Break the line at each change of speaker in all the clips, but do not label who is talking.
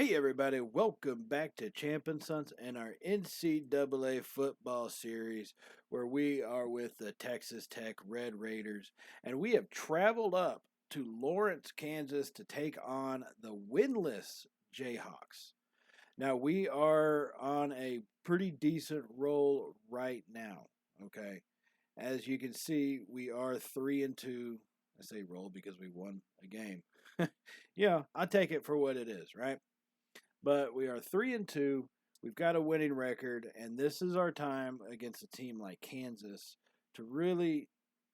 Hey everybody, welcome back to Champ and Sons and our NCAA football series where we are with the Texas Tech Red Raiders and we have traveled up to Lawrence, Kansas to take on the winless Jayhawks. Now we are on a pretty decent roll right now, okay? As you can see, we are 3-2. I say roll because we won a game. Yeah, I take it for what it is, right? But we are 3-2. We've got a winning record, and this is our time against a team like Kansas to really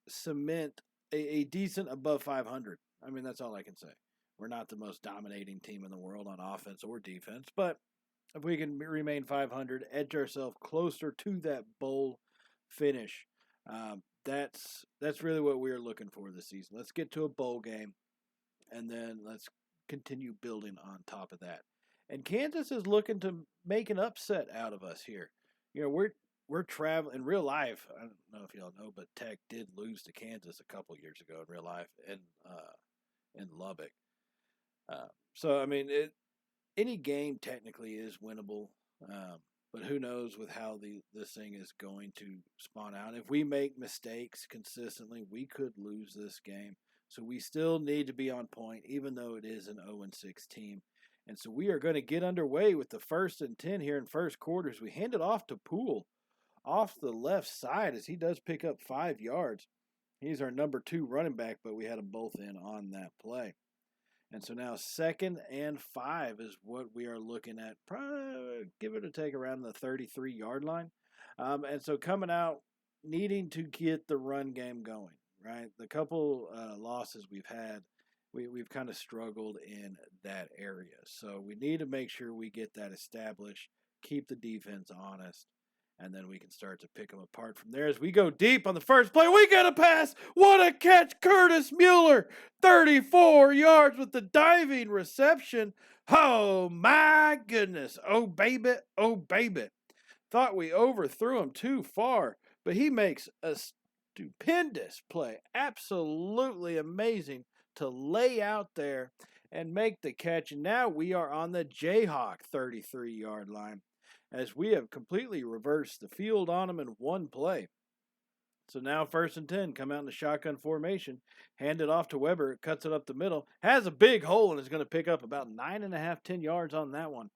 cement a decent above 500. I mean, that's all I can say. We're not the most dominating team in the world on offense or defense, but if we can remain 500, edge ourselves closer to that bowl finish, that's really what we're looking for this season. Let's get to a bowl game, and then let's continue building on top of that. And Kansas is looking to make an upset out of us here. You know, we're traveling in real life. I don't know if y'all know, but Tech did lose to Kansas a couple years ago in real life in Lubbock. So I mean, any game technically is winnable, but who knows with how this thing is going to spawn out. If we make mistakes consistently, we could lose this game. So we still need to be on point, even though it is an 0-6 team. And so we are going to get underway with the 1st and 10 here in first quarters. We hand it off to Poole off the left side as he does pick up 5 yards. He's our number 2 running back, but we had them both in on that play. And so now 2nd and 5 is what we are looking at. Probably give it a take around the 33-yard line. And so coming out, needing to get the run game going, right? The couple losses we've had, we've kind of struggled in that area. So we need to make sure we get that established, keep the defense honest, and then we can start to pick them apart from there. As we go deep on the first play, we got a pass. What a catch, Curtis Mueller. 34 yards with the diving reception. Oh, my goodness. Oh, baby. Oh, baby. Thought we overthrew him too far, but he makes a stupendous play. Absolutely amazing to lay out there and make the catch. And now we are on the Jayhawk 33-yard line as we have completely reversed the field on them in one play. So now 1st and 10, come out in the shotgun formation, hand it off to Weber, cuts it up the middle, has a big hole and is going to pick up about 9.5, 10 yards on that one.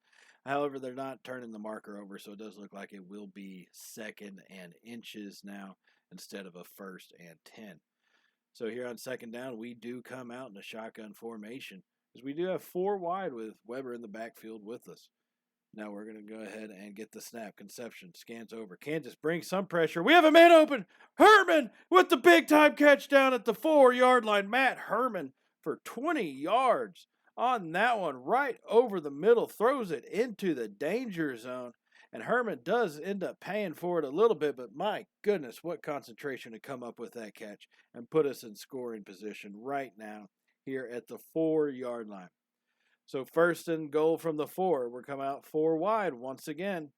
However, they're not turning the marker over, so it does look like it will be 2nd and inches now instead of a 1st and 10. So here on 2nd down, we do come out in a shotgun formation because we do have 4 wide with Weber in the backfield with us. Now we're going to go ahead and get the snap. Conception scans over. Kansas brings some pressure. We have a man open. Herman with the big-time catch down at the 4-yard line. Matt Herman for 20 yards on that one. Right over the middle. Throws it into the danger zone. And Herman does end up paying for it a little bit, but my goodness, what concentration to come up with that catch and put us in scoring position right now here at the 4-yard line. So 1st and goal from the 4. We're coming out 4 wide once again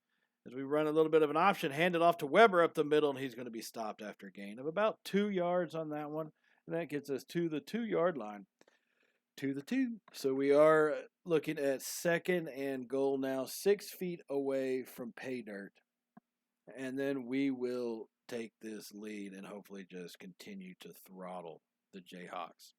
as we run a little bit of an option. Hand it off to Weber up the middle, and he's going to be stopped after a gain of about 2 yards on that one. And that gets us to the 2-yard line. To the 2. So we are looking at 2nd and goal now, 6 feet away from pay dirt. And then we will take this lead and hopefully just continue to throttle the Jayhawks.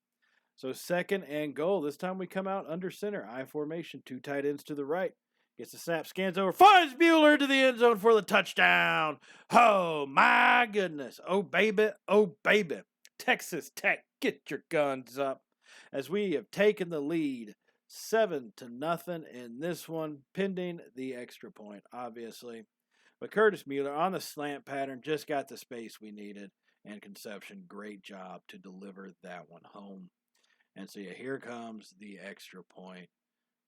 So 2nd and goal. This time we come out under center. I formation. 2 tight ends to the right. Gets the snap. Scans over. Finds Mueller to the end zone for the touchdown. Oh, my goodness. Oh, baby. Oh, baby. Texas Tech, get your guns up. As we have taken the lead 7-0 in this one, pending the extra point, obviously. But Curtis Mueller on the slant pattern just got the space we needed. And Conception, great job to deliver that one home. And so, yeah, here comes the extra point.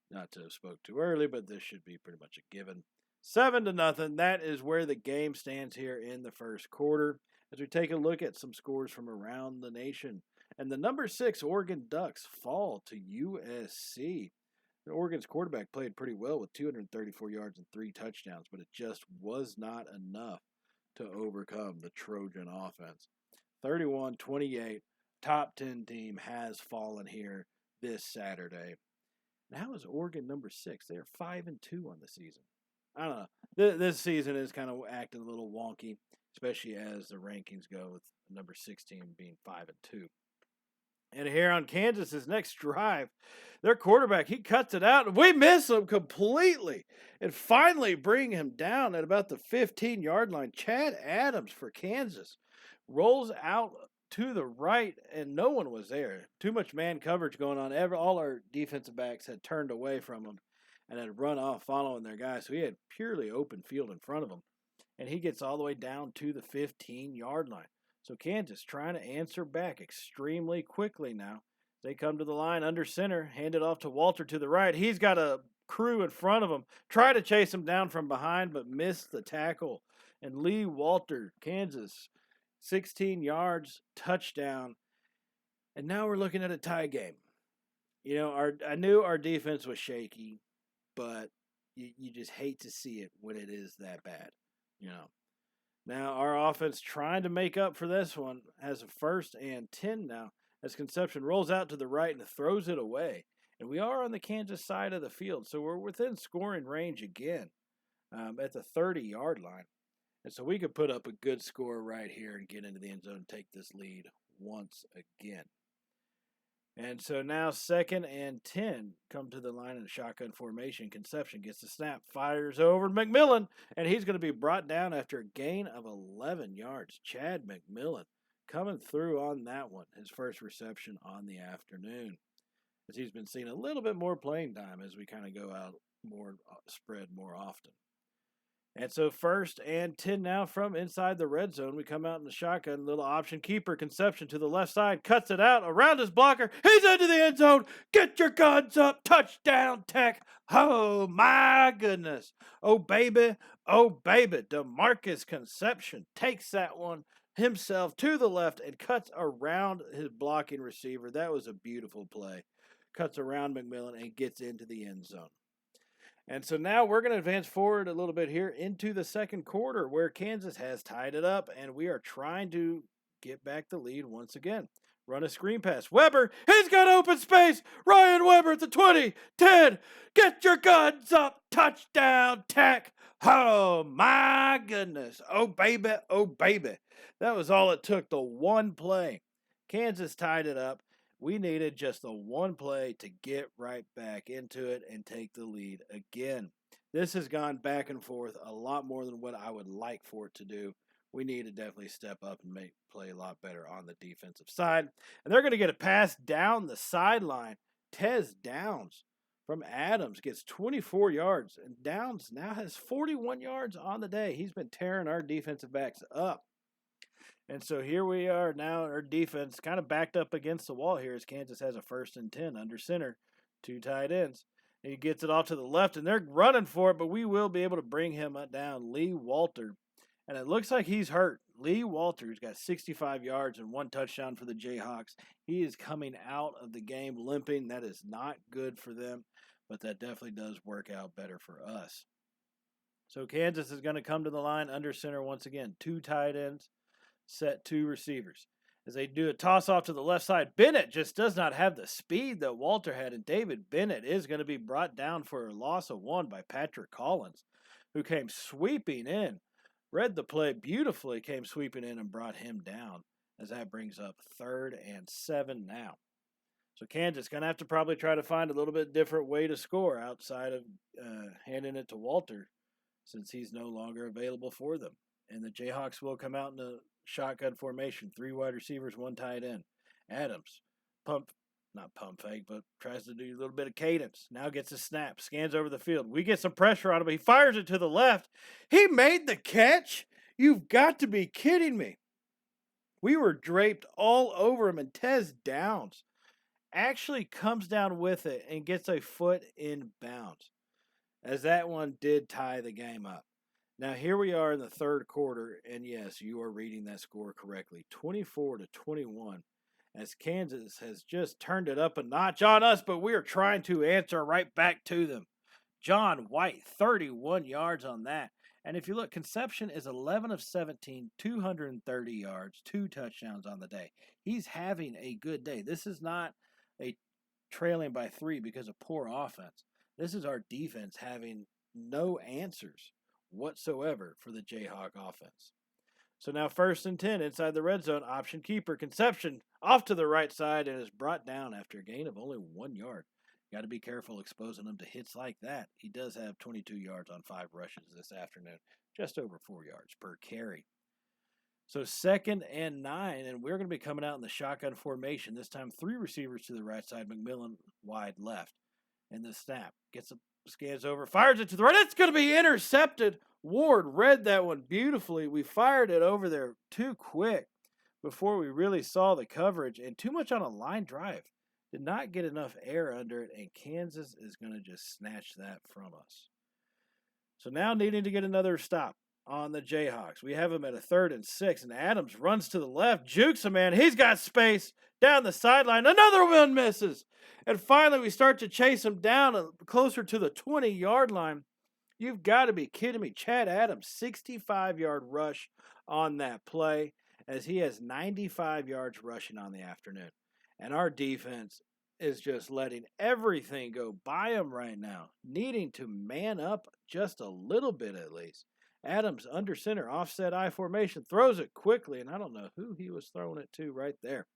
Not to have spoke too early, but this should be pretty much a given. 7-0. That is where the game stands here in the first quarter. As we take a look at some scores from around the nation. And the number 6 Oregon Ducks fall to USC. Oregon's quarterback played pretty well with 234 yards and 3 touchdowns, but it just was not enough to overcome the Trojan offense. 31-28. Top 10 team has fallen here this Saturday. And how is Oregon number 6? They're 5-2 on the season. I don't know. This season is kind of acting a little wonky, especially as the rankings go with number 16 being 5-2. And here on Kansas's next drive, their quarterback, he cuts it out, and we miss him completely. And finally bring him down at about the 15-yard line. Chad Adams for Kansas rolls out to the right, and no one was there. Too much man coverage going on. All our defensive backs had turned away from him and had run off following their guy. So he had purely open field in front of him. And he gets all the way down to the 15-yard line. So Kansas trying to answer back extremely quickly now. They come to the line under center, hand it off to Walter to the right. He's got a crew in front of him. Try to chase him down from behind, but missed the tackle. And Lee Walter, Kansas, 16 yards, touchdown. And now we're looking at a tie game. You know, I knew our defense was shaky, but you just hate to see it when it is that bad, you know. Now, our offense trying to make up for this one has a 1st and 10 now as Conception rolls out to the right and throws it away. And we are on the Kansas side of the field, so we're within scoring range again at the 30-yard line. And so we could put up a good score right here and get into the end zone and take this lead once again. And so now 2nd and 10 come to the line in a shotgun formation. Conception gets the snap, fires over McMillan, and he's going to be brought down after a gain of 11 yards. Chad McMillan coming through on that one, his first reception on the afternoon, as he's been seeing a little bit more playing time as we kind of go out more spread more often. And so 1st and 10 now from inside the red zone. We come out in the shotgun, little option keeper, Conception to the left side, cuts it out around his blocker. He's into the end zone. Get your guns up. Touchdown, Tech. Oh, my goodness. Oh, baby. Oh, baby. DeMarcus Conception takes that one himself to the left and cuts around his blocking receiver. That was a beautiful play. Cuts around McMillan and gets into the end zone. And so now we're going to advance forward a little bit here into the second quarter where Kansas has tied it up and we are trying to get back the lead once again. Run a screen pass. Weber, he's got open space. Ryan Weber at the 20, 10. Get your guns up. Touchdown, Tech. Oh, my goodness. Oh, baby. Oh, baby. That was all it took, the one play. Kansas tied it up. We needed just the one play to get right back into it and take the lead again. This has gone back and forth a lot more than what I would like for it to do. We need to definitely step up and play a lot better on the defensive side. And they're going to get a pass down the sideline. Tez Downs from Adams gets 24 yards. And Downs now has 41 yards on the day. He's been tearing our defensive backs up. And so here we are now, our defense kind of backed up against the wall here as Kansas has a 1st and 10 under center, 2 tight ends. And he gets it off to the left, and they're running for it, but we will be able to bring him down, Lee Walter. And it looks like he's hurt. Lee Walter, who's got 65 yards and 1 touchdown for the Jayhawks. He is coming out of the game limping. That is not good for them, but that definitely does work out better for us. So Kansas is going to come to the line under center once again, 2 tight ends. Set 2 receivers. As they do a toss-off to the left side, Bennett just does not have the speed that Walter had, and David Bennett is going to be brought down for a loss of 1 by Patrick Collins, who came sweeping in, read the play beautifully, came sweeping in and brought him down, as that brings up 3rd and 7 now. So Kansas going to have to probably try to find a little bit different way to score outside of handing it to Walter, since he's no longer available for them. And the Jayhawks will come out in the shotgun formation, 3 wide receivers, 1 tight end. Adams, not pump fake, but tries to do a little bit of cadence. Now gets a snap, scans over the field. We get some pressure on him. He fires it to the left. He made the catch? You've got to be kidding me. We were draped all over him, and Tez Downs actually comes down with it and gets a foot in bounds, as that one did tie the game up. Now, here we are in the third quarter, and yes, you are reading that score correctly, 24-21, as Kansas has just turned it up a notch on us, but we are trying to answer right back to them. John White, 31 yards on that. And if you look, Conception is 11 of 17, 230 yards, 2 touchdowns on the day. He's having a good day. This is not a trailing by 3 because of poor offense. This is our defense having no answers whatsoever for the Jayhawk offense. So now 1st and 10 inside the red zone. Option keeper. Conception off to the right side and is brought down after a gain of only 1 yard. Got to be careful exposing him to hits like that. He does have 22 yards on 5 rushes this afternoon, just over 4 yards per carry. So 2nd and 9, and we're going to be coming out in the shotgun formation. This time 3 receivers to the right side, McMillan wide left. And the snap scans over, fires it to the right. It's going to be intercepted. Ward read that one beautifully. We fired it over there too quick before we really saw the coverage, and too much on a line drive. Did not get enough air under it, and Kansas is going to just snatch that from us. So now needing to get another stop on the Jayhawks. We have him at a 3rd and 6, and Adams runs to the left, jukes him, man. He's got space down the sideline. Another one misses. And finally, we start to chase him down closer to the 20-yard line. You've got to be kidding me. Chad Adams, 65-yard rush on that play, as he has 95 yards rushing on the afternoon. And our defense is just letting everything go by him right now, needing to man up just a little bit at least. Adams under center, offset I formation, throws it quickly, and I don't know who he was throwing it to right there.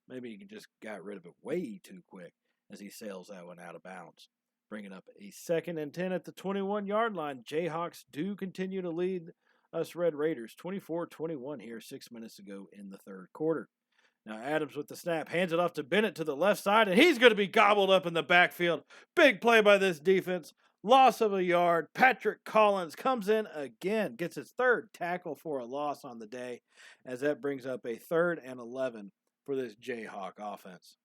Maybe he just got rid of it way too quick as he sails that one out of bounds. Bringing up a 2nd and 10 at the 21-yard line. Jayhawks do continue to lead us Red Raiders 24-21 here 6 minutes ago in the 3rd quarter. Now Adams with the snap, hands it off to Bennett to the left side, and he's going to be gobbled up in the backfield. Big play by this defense. Loss of a yard. Patrick Collins comes in again, gets his 3rd tackle for a loss on the day, as that brings up a 3rd and 11 for this Jayhawk offense.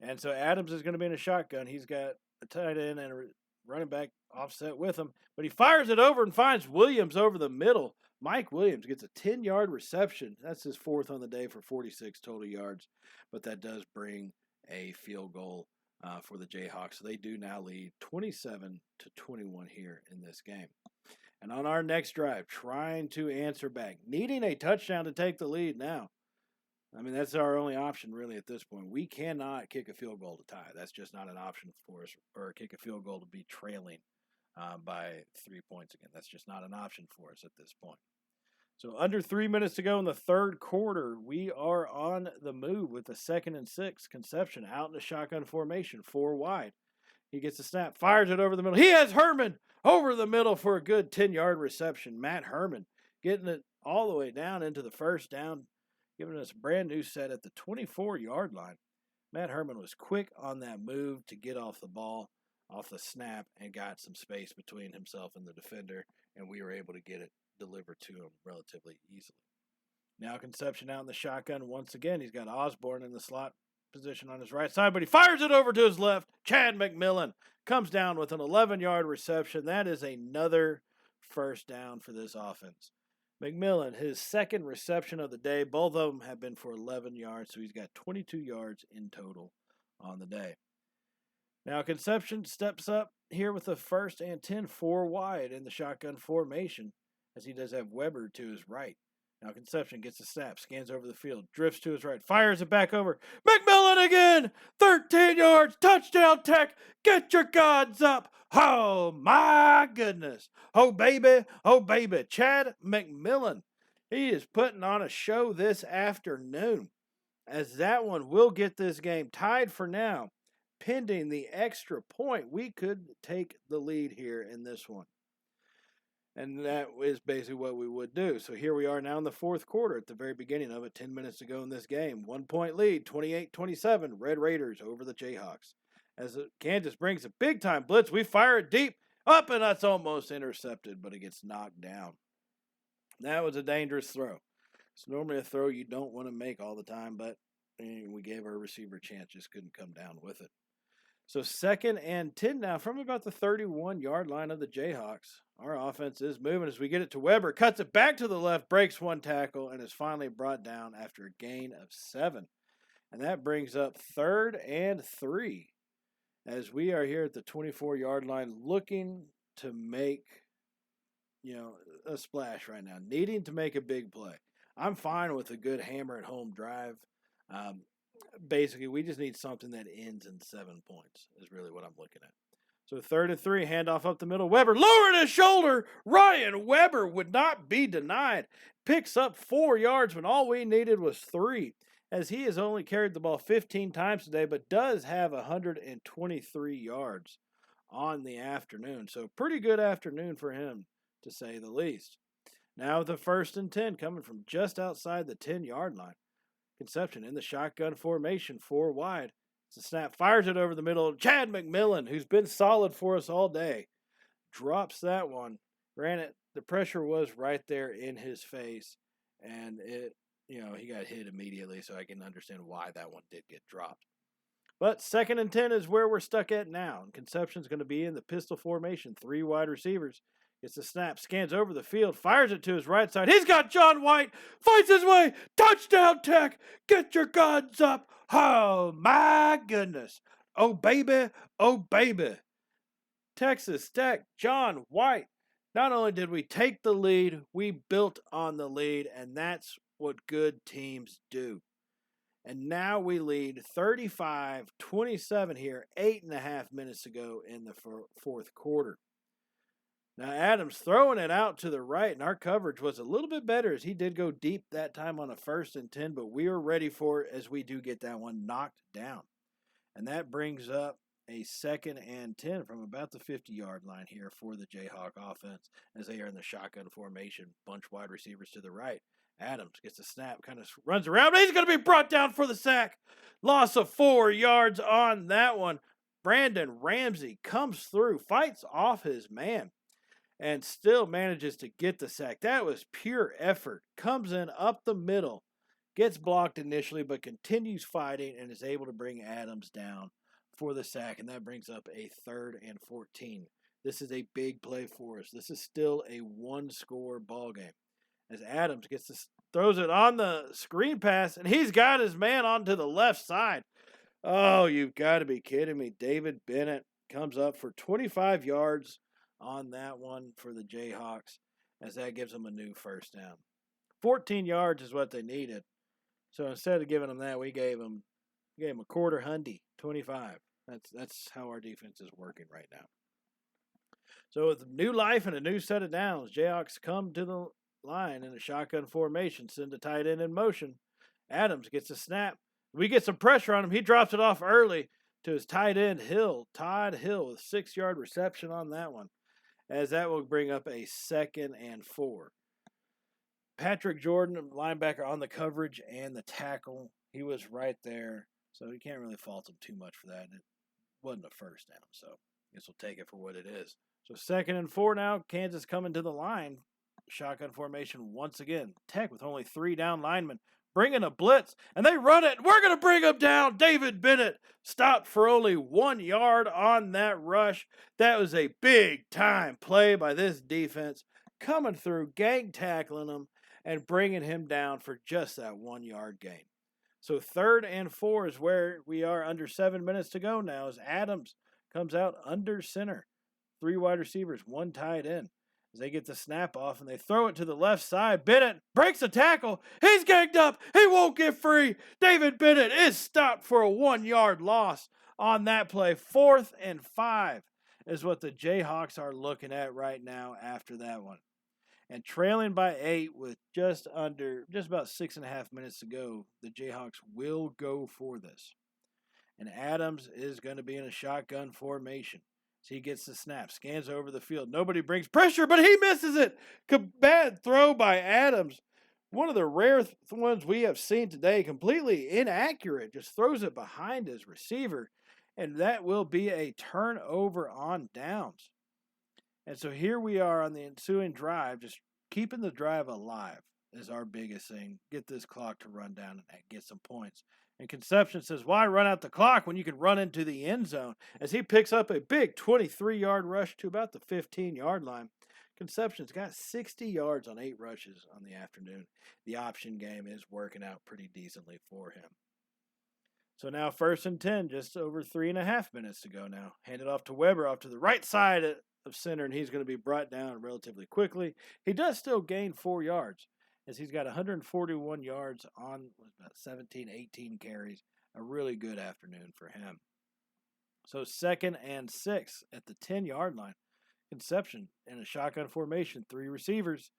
And so Adams is going to be in a shotgun. He's got a tight end and a running back offset with him, but he fires it over and finds Williams over the middle. Mike Williams gets a 10-yard reception. That's his 4th on the day for 46 total yards, but that does bring a field goal for the Jayhawks. So they do now lead 27-21 here in this game. And on our next drive, trying to answer back, needing a touchdown to take the lead now. I mean, that's our only option really at this point. We cannot kick a field goal to tie. That's just not an option for us, or kick a field goal to be trailing by 3 points again. That's just not an option for us at this point. So under 3 minutes to go in the 3rd quarter, we are on the move with the 2nd and 6. Conception out in the shotgun formation, 4 wide. He gets a snap, fires it over the middle. He has Herman over the middle for a good 10-yard reception. Matt Herman getting it all the way down into the 1st down, giving us a brand new set at the 24-yard line. Matt Herman was quick on that move to get off the ball, off the snap, and got some space between himself and the defender, and we were able to get it delivered to him relatively easily. Now Conception out in the shotgun once again. He's got Osborne in the slot position on his right side, but he fires it over to his left. Chad McMillan comes down with an 11-yard reception. That is another 1st down for this offense. McMillan, his 2nd reception of the day. Both of them have been for 11 yards, so he's got 22 yards in total on the day. Now Conception steps up here with a 1st and 10, 4 wide in the shotgun formation, as he does have Weber to his right. Now Conception gets a snap, scans over the field, drifts to his right, fires it back over. McMillan again! 13 yards, touchdown Tech! Get your gods up! Oh my goodness! Oh baby, Chad McMillan. He is putting on a show this afternoon, as that one will get this game tied for now. Pending the extra point, we could take the lead here in this one. And that is basically what we would do. So here we are now in the 4th quarter at the very beginning of it, 10 minutes to go in this game. 1-point lead, 28-27, Red Raiders over the Jayhawks. As Kansas brings a big-time blitz, we fire it deep, up, and that's almost intercepted, but it gets knocked down. That was a dangerous throw. It's normally a throw you don't want to make all the time, but we gave our receiver a chance, just couldn't come down with it. So 2nd and 10 now from about the 31-yard line of the Jayhawks. Our offense is moving as we get it to Weber, cuts it back to the left, breaks 1 tackle, and is finally brought down after a gain of 7. And that brings up 3rd and 3 as we are here at the 24-yard line looking to make, a splash right now, needing to make a big play. I'm fine with a good hammer at home drive. basically, we just need something that ends in 7 points, is really what I'm looking at. So 3rd and 3, handoff up the middle. Weber lowering his shoulder. Ryan Weber would not be denied. Picks up 4 yards when all we needed was 3, as he has only carried the ball 15 times today, but does have 123 yards on the afternoon. So pretty good afternoon for him, to say the least. Now the 1st and 10 coming from just outside the 10-yard line. Conception in the shotgun formation, 4 wide. It's a snap, fires it over the middle. Chad McMillan, who's been solid for us all day, drops that one. Granted, the pressure was right there in his face, and he got hit immediately, so I can understand why that one did get dropped. But 2nd and 10 is where we're stuck at now. And Conception's going to be in the pistol formation, 3 wide receivers. Gets the snap, scans over the field, fires it to his right side. He's got John White, fights his way, touchdown Tech, get your guns up. Oh my goodness. Oh baby, oh baby. Texas Tech, John White. Not only did we take the lead, we built on the lead, and that's what good teams do. And now we lead 35-27 here, 8.5 minutes to go in the 4th quarter. Now, Adams throwing it out to the right, and our coverage was a little bit better as he did go deep that time on a 1st and 10, but we were ready for it as we do get that one knocked down. And that brings up a 2nd and 10 from about the 50-yard line here for the Jayhawk offense as they are in the shotgun formation, bunch wide receivers to the right. Adams gets a snap, kind of runs around, but he's going to be brought down for the sack. Loss of 4 yards on that one. Brandon Ramsey comes through, fights off his man, and still manages to get the sack. That was pure effort. Comes in up the middle, gets blocked initially, but continues fighting and is able to bring Adams down for the sack, and that brings up a 3rd and 14. This is a big play for us. This is still a 1-score ball game. As Adams throws it on the screen pass, and he's got his man onto the left side. Oh, you've got to be kidding me. David Bennett comes up for 25 yards on that one for the Jayhawks, as that gives them a new 1st down. 14 yards is what they needed. So instead of giving them that, we gave them a quarter hundy, 25. That's how our defense is working right now. So with new life and a new set of downs, Jayhawks come to the line in a shotgun formation, send a tight end in motion. Adams gets a snap. We get some pressure on him. He drops it off early to his tight end, Todd Hill, with 6-yard reception on that one, as that will bring up a 2nd and 4. Patrick Jordan, linebacker, on the coverage and the tackle. He was right there, so you can't really fault him too much for that. It wasn't a 1st down, so I guess we'll take it for what it is. So 2nd and 4 now. Kansas coming to the line. Shotgun formation once again. Tech with only 3 down linemen, bringing a blitz, and they run it. We're going to bring him down. David Bennett stopped for only 1 yard on that rush. That was a big-time play by this defense, coming through, gang tackling him, and bringing him down for just that 1-yard gain. So 3rd and 4 is where we are, under 7 minutes to go now, as Adams comes out under center. 3 wide receivers, 1 tight end. As they get the snap off and they throw it to the left side. Bennett breaks a tackle. He's ganged up. He won't get free. David Bennett is stopped for a 1-yard loss on that play. 4th and 5 is what the Jayhawks are looking at right now after that one. And trailing by 8 with just about 6.5 minutes to go, the Jayhawks will go for this. And Adams is going to be in a shotgun formation. So he gets the snap, scans over the field. Nobody brings pressure, but he misses it. Bad throw by Adams. One of the rare ones we have seen today, completely inaccurate. Just throws it behind his receiver. And that will be a turnover on downs. And so here we are on the ensuing drive, just keeping the drive alive is our biggest thing. Get this clock to run down and get some points. And Conception says, why run out the clock when you can run into the end zone? As he picks up a big 23-yard rush to about the 15-yard line. Conception's got 60 yards on 8 rushes on the afternoon. The option game is working out pretty decently for him. So now 1st and 10, just over 3.5 minutes to go now. Hand it off to Weber, off to the right side of center, and he's going to be brought down relatively quickly. He does still gain 4 yards, as he's got 141 yards on about 17, 18 carries, a really good afternoon for him. So 2nd and 6 at the 10-yard line. Conception in a shotgun formation. 3 receivers.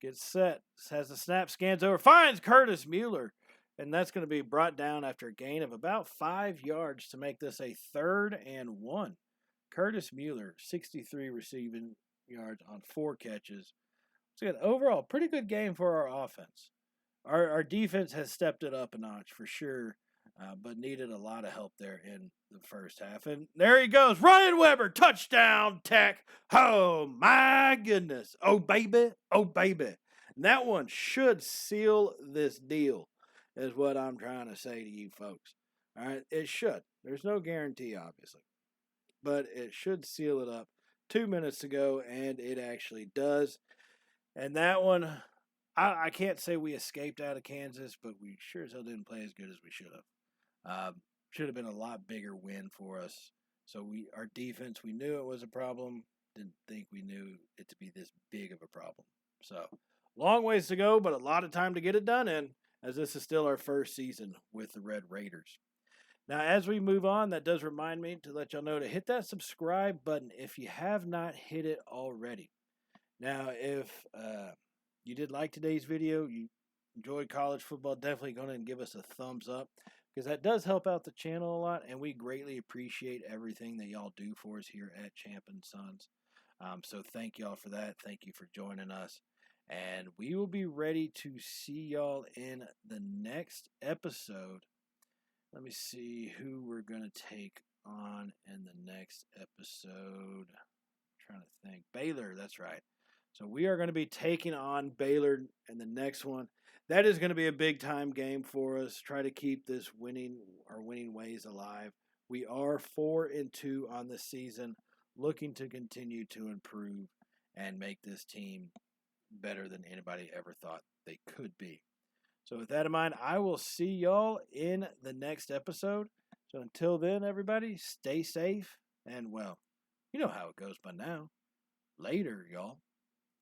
Gets set. Has the snap. Scans over. Finds Curtis Mueller. And that's going to be brought down after a gain of about 5 yards to make this a 3rd and 1. Curtis Mueller, 63 receiving yards on 4 catches. So again, overall, pretty good game for our offense. Our defense has stepped it up a notch for sure, but needed a lot of help there in the first half. And there he goes, Ryan Weber, touchdown, Tech. Oh, my goodness. Oh, baby. Oh, baby. And that one should seal this deal, is what I'm trying to say to you folks. All right, it should. There's no guarantee, obviously, but it should seal it up. 2 minutes to go, and it actually does. And that one, I can't say we escaped out of Kansas, but we sure as hell didn't play as good as we should have. Should have been a lot bigger win for us. So our defense, we knew it was a problem. Didn't think we knew it to be this big of a problem. So long ways to go, but a lot of time to get it done in, as this is still our first season with the Red Raiders. Now, as we move on, that does remind me to let y'all know to hit that subscribe button if you have not hit it already. Now, if you did like today's video, you enjoyed college football, definitely go ahead and give us a thumbs up, because that does help out the channel a lot, and we greatly appreciate everything that y'all do for us here at Champ and Sons. So thank y'all for that. Thank you for joining us. And we will be ready to see y'all in the next episode. Let me see who we're going to take on in the next episode. I'm trying to think. Baylor, that's right. So we are going to be taking on Baylor in the next one. That is going to be a big-time game for us. Try to keep this winning ways alive. We are 4-2 on the season, looking to continue to improve and make this team better than anybody ever thought they could be. So with that in mind, I will see y'all in the next episode. So until then, everybody, stay safe. And, well, you know how it goes by now. Later, y'all.